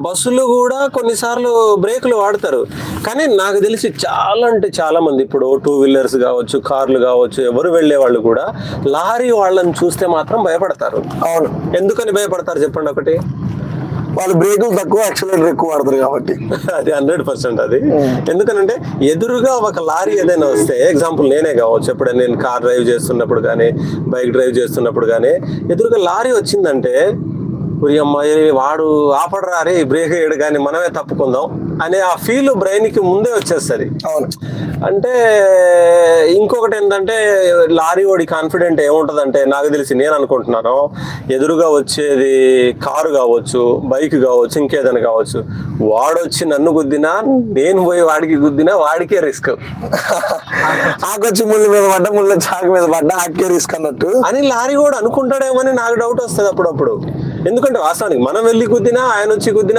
బస్సులు కూడా కొన్నిసార్లు బ్రేకులు వాడతారు. కానీ నాకు తెలిసి చాలా అంటే చాలా మంది ఇప్పుడు టూ వీలర్స్ కావచ్చు, కార్లు కావచ్చు, ఎవరు వెళ్ళే వాళ్ళు కూడా లారీ వాళ్ళని చూస్తే మాత్రం భయపడతారు. అవును, ఎందుకని భయపడతారు చెప్పండి ఒకటి? వాళ్ళు బ్రేకులు తక్కువ, యాక్సిలేటర్ ఎక్కువ వాడతారు కాబట్టి. అది 100% అది. ఎందుకనంటే ఎదురుగా ఒక లారీ ఏదైనా వస్తే, ఎగ్జాంపుల్ నేనే కావచ్చు, ఎప్పుడైనా నేను కార్ డ్రైవ్ చేస్తున్నప్పుడు కానీ, బైక్ డ్రైవ్ చేస్తున్నప్పుడు కానీ, ఎదురుగా లారీ వచ్చిందంటే అమ్మాయి వాడు ఆపడరా రే, బ్రేక్ వేయడు కానీ మనమే తప్పుకుందాం అనే ఆ ఫీల్ బ్రెయిన్ కి ముందే వచ్చేస్తుంది. అవును, అంటే ఇంకొకటి ఏంటంటే లారీ వాడి కాన్ఫిడెంట్ ఏముంటదంటే, నాకు తెలిసి నేను అనుకుంటున్నాను, ఎదురుగా వచ్చేది కారు కావచ్చు, బైక్ కావచ్చు, ఇంకేదైనా కావచ్చు, వాడు వచ్చి నన్ను గుద్దినా, నేను పోయి వాడికి గుద్దినా వాడికే రిస్క్. ఆకొచ్చి ముళ్ళు మీద పడ్డా, ముళ్ళ చాకు మీద పడ్డా ఆకే రిస్క్ అన్నట్టు అని లారీ కూడా అనుకుంటాడేమో అని నాకు డౌట్ వస్తుంది అప్పుడప్పుడు. ఎందుకంటే వాస్తవానికి మనం వెళ్ళి గుద్దినా, ఆయన వచ్చి గుద్దినా